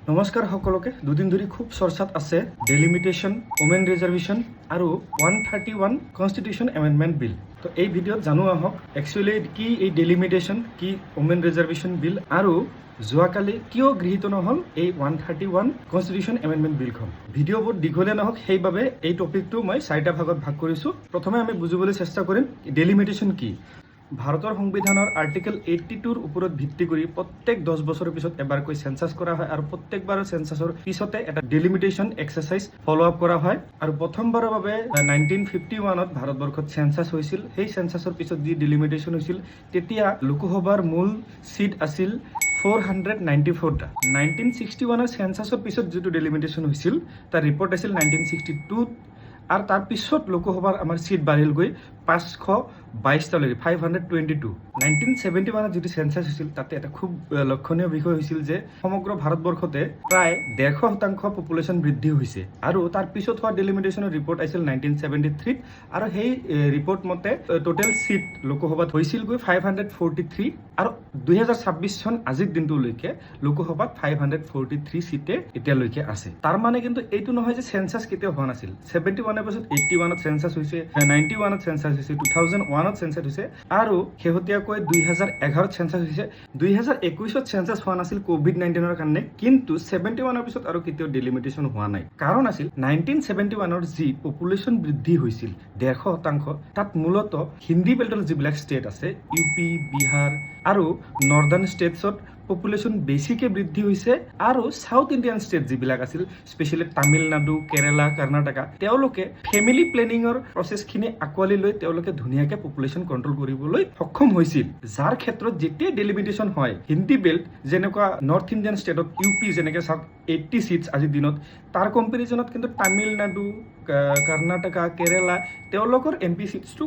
নমস্কাৰ সকলোকে দুদিন ধৰি খুব চৰ্চাত আছে ডেলিমিটেশ্যন ওমেন ৰিজাৰ্ভেশ্যন আৰু 131 কনষ্টিটিউশ্যন এমেণ্ডমেণ্ট বিল। তো এই ভিডিঅ'ত জানো আহক একচুৱেলি কি এই ডেলিমিটেশ্যন কি ওমেন ৰিজাৰ্ভেশ্যন বিল আৰু যোৱাকালি কিয় গৃহীত নহ'ল এই 131 কনষ্টিটিউশ্যন এমেণ্ডমেণ্ট বিলখন। ভিডিঅ'বোৰ দীঘলীয়া নহওক সেইবাবে এই টপিকটো মই 4টা ভাগত ভাগ কৰিছোঁ। প্ৰথমে আমি বুজিবলৈ চেষ্টা কৰিম ডেলিমিটেশ্যন কি। ভাৰতৰ সংবিধানৰ আৰ্টিকেল 82ৰ ওপৰত ভিত্তি কৰি প্ৰত্যেক 10 বছৰৰ পিছত এবাৰকৈ চেঞ্চাছ কৰা হয় আৰু প্ৰত্যেকবাৰৰ চেঞ্চাছৰ পিছতে এটা ডেলিমিটেশ্যন এক্সাৰচাইজ ফ'ল' আপ কৰা হয়। আৰু প্ৰথমবাৰৰ বাবে 1951ত ভাৰতবৰ্ষত চেঞ্চাছ হৈছিল। সেই চেঞ্চাছৰ পিছত যি ডেলিমিটেশ্যন হৈছিল তেতিয়া লোকসভাৰ মূল চিট আছিল 494টা। 1961ৰ চেঞ্চাছৰ পিছত যিটো ডেলিমিটেশ্যন হৈছিল তাৰ ৰিপৰ্ট আছিল 1962ত আৰু তাৰ পিছত লোকসভাৰ আমাৰ চিট বাঢ়িল গৈ 522টালৈকে 522। 1971ত যিটো চেঞ্চাছ হৈছিল তাতে এটা খুব লক্ষণীয় বিষয় হৈছিল যে সমগ্ৰ ভাৰতবৰ্ষতে প্ৰায় 150% পপুলেশ্যন বৃদ্ধি হৈছে আৰু তাৰ পিছত হোৱা ডেলিমিটেশ্যনৰ ৰিপৰ্ট আহিছিল 1973ত আৰু সেই ৰিপৰ্ট মতে টোটেল চিট লোকসভাত হৈছিল গৈ 543 আৰু 2026 চন আজিৰ দিনটোলৈকে লোকসভাত 543 চিটে এতিয়ালৈকে আছে। তাৰ মানে কিন্তু এইটো নহয় যে চেঞ্চাছ কেতিয়াও হোৱা নাছিল। 71ৰ পিছত 81ত চেঞ্চাছ হৈছে, 91ত চেঞ্চাছ হৈছে, 2001ত চেঞ্চাছ হৈছে আৰু শেহতীয়াকৈ 2011ত চেঞ্চাছ হৈছে। 2021ত চেঞ্চাছ হোৱা নাছিল COVID-19ৰ কাৰণে, কিন্তু 71ৰ পিছত আৰু কেতিয়াও ডেলিমিটেশ্যন হোৱা নাই। কাৰণ আছিল 1971ৰ যি পপুলেশ্যন বৃদ্ধি হৈছিল 150%, তাত মূলত হিন্দী বেল্টৰ যিবিলাক ষ্টেট আছে UP, বিহাৰ আৰু নৰ্দাৰ্ণ ষ্টেটছত পপুলেশ্যন বেছিকে বৃদ্ধি হৈছে আৰু সাউথ ইণ্ডিয়ান ষ্টেট যিবিলাক আছিল স্পেচিয়েলি তামিলনাডু, কেৰেলা, কৰ্ণাটকা, তেওঁলোকে ফেমিলি প্লেনিঙৰ প্ৰচেছখিনি আঁকোৱালি লৈ তেওঁলোকে ধুনীয়াকে পপুলেশ্যন কণ্ট্ৰল কৰিবলৈ সক্ষম হৈছিল। যাৰ ক্ষেত্ৰত যেতিয়া ডেলিমিটেশ্যন হয় হিন্দী বেল্ট যেনেকুৱা নৰ্থ ইণ্ডিয়ান ষ্টেটত UP যেনেকৈ চাওক 80 চিটছ আজিৰ দিনত, তাৰ কম্পেৰিজনত কিন্তু তামিলনাডু, কৰ্ণাটকা, কেৰেলা তেওঁলোকৰ MP চিটছটো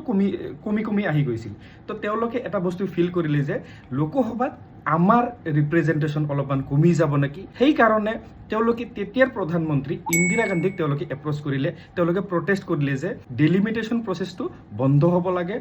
কমি আহি গৈছিল। তো তেওঁলোকে এটা বস্তু ফিল কৰিলে যে লোকসভাত আমাৰ ৰিপ্ৰেজেণ্টেশ্যন অলপমান কমি যাব নেকি। সেইকাৰণে তেওঁলোকে তেতিয়াৰ প্ৰধানমন্ত্ৰী ইন্দিৰা গান্ধীক তেওঁলোকে এপ্ৰ'চ কৰিলে। তেওঁলোকে প্ৰটেষ্ট কৰিলে যে ডেলিমিটেশ্যন প্ৰচেছটো বন্ধ হ'ব লাগে,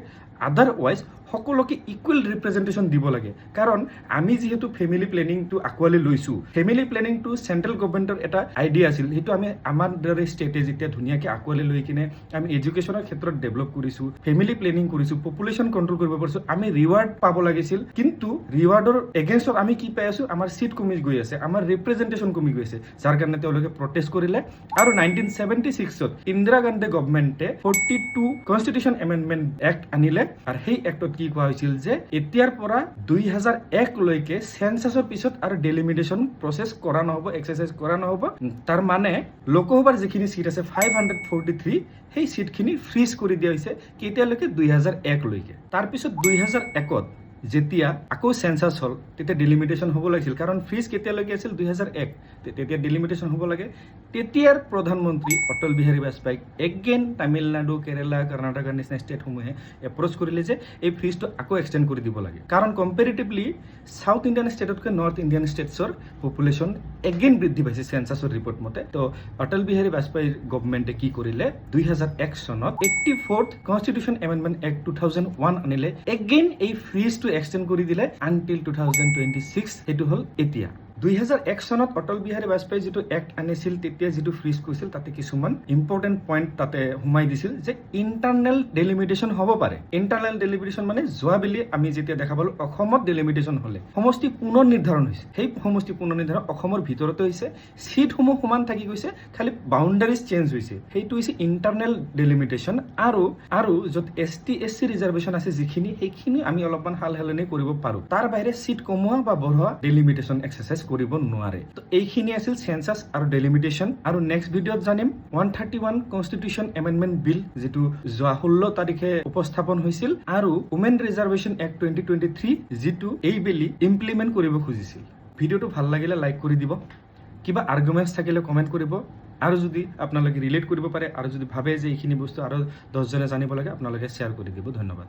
আদাৰৱাইজ সকলোকে ইকুৱেল ৰিপ্ৰেজেণ্টেশ্যন দিব লাগে। কাৰণ আমি যিহেতু ফেমিলি প্লেনিংটো আঁকোৱালি লৈছোঁ, ফেমিলি প্লেনিংটো চেণ্ট্ৰেল গভৰ্ণমেণ্টৰ এটা আইডিয়া আছিল, সেইটো আমি আমাৰ দৰে ষ্টেটে যেতিয়া ধুনীয়াকৈ আঁকোৱালি লৈ কিনে আমি এডুকেশ্যনৰ ক্ষেত্ৰত ডেভেলপ কৰিছোঁ, ফেমিলি প্লেনিং কৰিছোঁ, পপুলেশ্যন কণ্ট্ৰল কৰিব পাৰিছোঁ, আমি ৰিৱাৰ্ড পাব লাগিছিল। কিন্তু ৰিৱাৰ্ডৰ এগেইনষ্টত আমি কি পাই আছোঁ, আমাৰ চিট কমি গৈ আছে, আমাৰ ৰিপ্ৰেজেণ্টেশ্যন কমি গৈ আছে, যাৰ কাৰণে তেওঁলোকে প্ৰটেষ্ট কৰিলে। আৰু 1976ত ইন্দিৰা গান্ধী গভৰ্ণমেণ্টে 42 কনষ্টিটিউশ্যন এমেণ্ডমেণ্ট এক্ট আনিলে আৰু সেই এক্টত কি কোৱা হৈছিল যে এতিয়াৰ পৰা 2001লৈকে চেঞ্চাছৰ পিছত আৰু ডেলিমিটেশ্যন প্ৰচেছ কৰা নহ'ব, এক্সাৰচাইজ কৰা নহ'ব। তাৰ মানে লোকসভাৰ যিখিনি চিট আছে 543 সেই চিটখিনি ফ্ৰিজ কৰি দিয়া হৈছে কেতিয়ালৈকে 2001লৈকে। তাৰপিছত 2001ত যেতিয়া আকৌ চেঞ্চাছ হ'ল তেতিয়া ডেলিমিটেশ্যন হ'ব লাগিছিল, কাৰণ ফ্ৰিজ কেতিয়ালৈকে আছিল 2001, তেতিয়া ডেলিমিটেশ্যন হ'ব লাগে। তেতিয়াৰ প্ৰধানমন্ত্ৰী অটল বিহাৰী বাজপেয়ীক এগেইন তামিলনাডু, কেৰেলা, কৰ্ণাটকৰ নিচিনা ষ্টেটসমূহে এপ্ৰ'চ কৰিলে যে এই ফ্ৰিজটো আকৌ এক্সটেণ্ড কৰি দিব লাগে। কাৰণ কম্পেৰিটিভলি সাউথ ইণ্ডিয়ান ষ্টেটতকৈ নৰ্থ ইণ্ডিয়ান ষ্টেটছৰ পপুলেশ্যন এগেইন বৃদ্ধি পাইছে চেঞ্চাছৰ ৰিপৰ্ট মতে। তো অটল বিহাৰী বাজপেয়ীৰ গভৰ্ণমেণ্টে কি কৰিলে 2001 চনত 84th কনষ্টিটিউশ্যন এমেণ্ডমেণ্ট এক্ট 2001 আনিলে, এগেইন এই ফ্ৰিজটো এক্সটেণ্ড কৰি দিলে আনটিল 2026। সেইটো হ'ল এতিয়া। 2001 চনত অটল বিহাৰী বাজপেয়ী যিটো এক্ট আনিছিল তেতিয়া যিটো ফ্ৰিজ কৰিছিল তাতে কিছুমান ইম্পৰ্টেণ্ট পইণ্ট তাতে সোমাই দিছিল যে ইণ্টাৰনেল ডেলিমিটেশ্যন হ'ব পাৰে। ইণ্টাৰনেল ডেলিমিটেশ্যন মানে যোৱাবেলি আমি যেতিয়া দেখা পালোঁ অসমত ডেলিমিটেশ্যন হ'লে সমষ্টি পুনৰ নিৰ্ধাৰণ হৈছে, সেই সমষ্টি পুনৰ নিৰ্ধাৰণ অসমৰ ভিতৰতে হৈছে, চিটসমূহ সমান থাকি গৈছে, খালি বাউণ্ডাৰীজ চেঞ্জ হৈছে, সেইটো হৈছে ইণ্টাৰনেল ডেলিমিটেশ্যন। আৰু য'ত ST SC ৰিজাৰ্ভেশ্যন আছে যিখিনি, সেইখিনি আমি অলপমান সাল সলনি কৰিব পাৰোঁ, তাৰ বাহিৰে চিট কমোৱা বা বঢ়োৱা ডেলিমিটেশ্যন এক্সাৰচাইজ কৰিব নোৱাৰে। তো এইখিনি আছিল চেঞ্চাছ আৰু ডেলিমিটেশ্যন। আৰু নেক্সট ভিডিঅ'ত জানিম 131 কনষ্টিটিউশ্যন এমেণ্ডমেণ্ট বিল যিটো যোৱা 16 তাৰিখে উপস্থাপন হৈছিল আৰু ওমেন ৰিজাৰ্ভেশ্যন এক্ট 2023 যিটো এইবেলি ইমপ্লিমেণ্ট কৰিব খুজিছিল। ভিডিঅ'টো ভাল লাগিলে লাইক কৰি দিব, কিবা আৰ্গুমেণ্টছ থাকিলে কমেণ্ট কৰিব, আৰু যদি আপোনালোকে ৰিলেট কৰিব পাৰে আৰু যদি ভাবে যে এইখিনি বস্তু আৰু 10জনে জানিব লাগে আপোনালোকে শ্বেয়াৰ কৰি দিব। ধন্যবাদ।